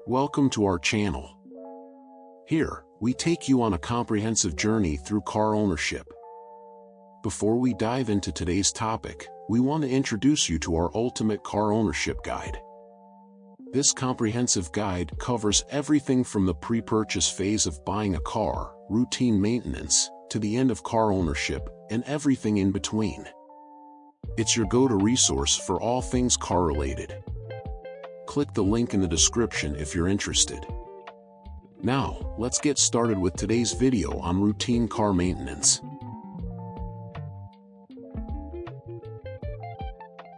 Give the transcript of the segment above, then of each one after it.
Welcome to our channel. Here, we take you on a comprehensive journey through car ownership. Before we dive into today's topic, we want to introduce you to our Ultimate Car Ownership Guide. This comprehensive guide covers everything from the pre-purchase phase of buying a car, routine maintenance, to the end of car ownership, and everything in between. It's your go-to resource for all things car-related. Click the link in the description if you're interested. Now, let's get started with today's video on routine car maintenance.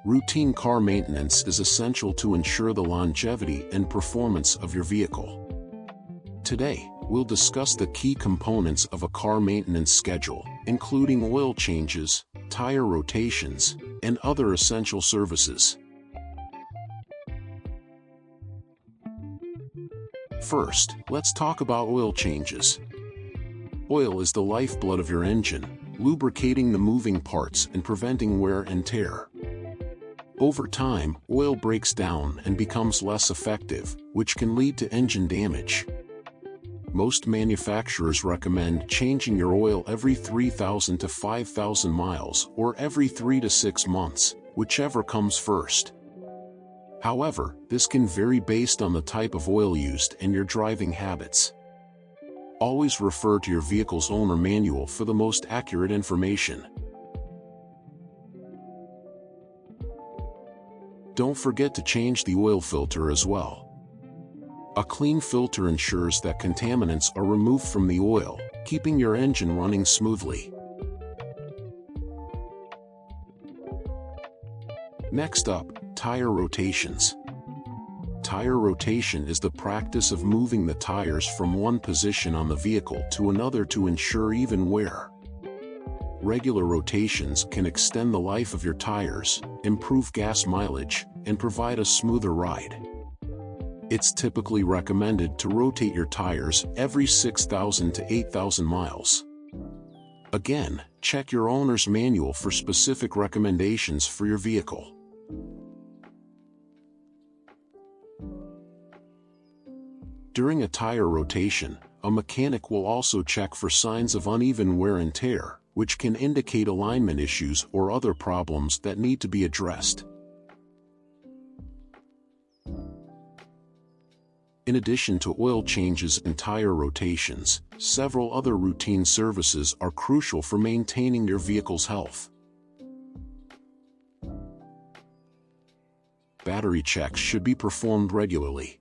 Routine car maintenance is essential to ensure the longevity and performance of your vehicle. Today, we'll discuss the key components of a car maintenance schedule, including oil changes, tire rotations, and other essential services. First, let's talk about oil changes. Oil is the lifeblood of your engine, lubricating the moving parts and preventing wear and tear. Over time, oil breaks down and becomes less effective, which can lead to engine damage. Most manufacturers recommend changing your oil every 3,000 to 5,000 miles or every 3 to 6 months, whichever comes first. However, this can vary based on the type of oil used and your driving habits. Always refer to your vehicle's owner manual for the most accurate information. Don't forget to change the oil filter as well. A clean filter ensures that contaminants are removed from the oil, keeping your engine running smoothly. Next up, tire rotations. Tire rotation is the practice of moving the tires from one position on the vehicle to another to ensure even wear. Regular rotations can extend the life of your tires, improve gas mileage, and provide a smoother ride. It's typically recommended to rotate your tires every 6,000 to 8,000 miles. Again, check your owner's manual for specific recommendations for your vehicle. During a tire rotation, a mechanic will also check for signs of uneven wear and tear, which can indicate alignment issues or other problems that need to be addressed. In addition to oil changes and tire rotations, several other routine services are crucial for maintaining your vehicle's health. Battery checks should be performed regularly.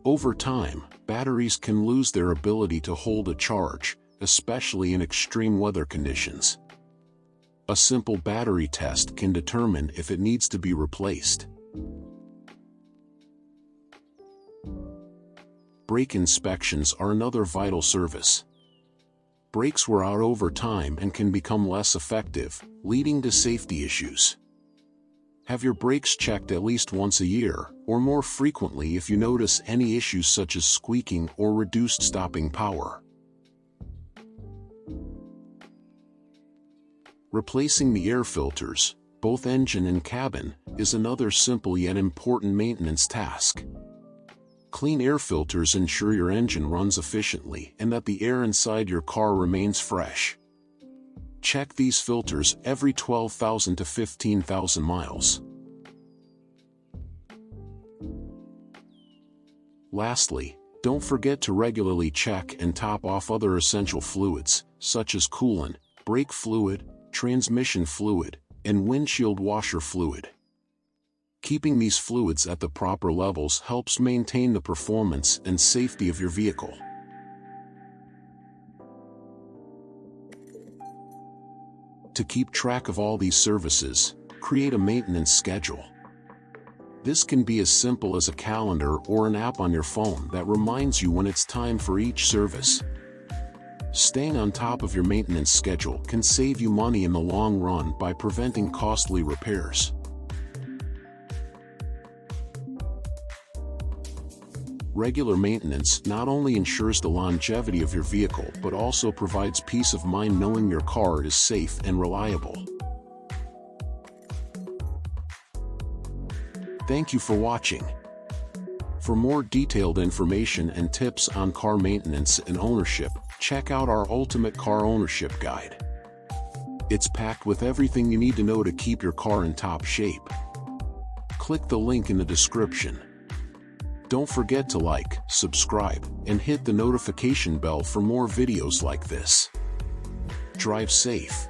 Over time, batteries can lose their ability to hold a charge, especially in extreme weather conditions. A simple battery test can determine if it needs to be replaced. Brake inspections are another vital service. Brakes wear out over time and can become less effective, leading to safety issues. Have your brakes checked at least once a year, or more frequently if you notice any issues such as squeaking or reduced stopping power. Replacing the air filters, both engine and cabin, is another simple yet important maintenance task. Clean air filters ensure your engine runs efficiently and that the air inside your car remains fresh. Check these filters every 12,000 to 15,000 miles. Lastly, don't forget to regularly check and top off other essential fluids, such as coolant, brake fluid, transmission fluid, and windshield washer fluid. Keeping these fluids at the proper levels helps maintain the performance and safety of your vehicle. To keep track of all these services, create a maintenance schedule. This can be as simple as a calendar or an app on your phone that reminds you when it's time for each service. Staying on top of your maintenance schedule can save you money in the long run by preventing costly repairs. Regular maintenance not only ensures the longevity of your vehicle but also provides peace of mind knowing your car is safe and reliable. Thank you for watching. For more detailed information and tips on car maintenance and ownership, check out our Ultimate Car Ownership Guide. It's packed with everything you need to know to keep your car in top shape. Click the link in the description. Don't forget to like, subscribe, and hit the notification bell for more videos like this. Drive safe.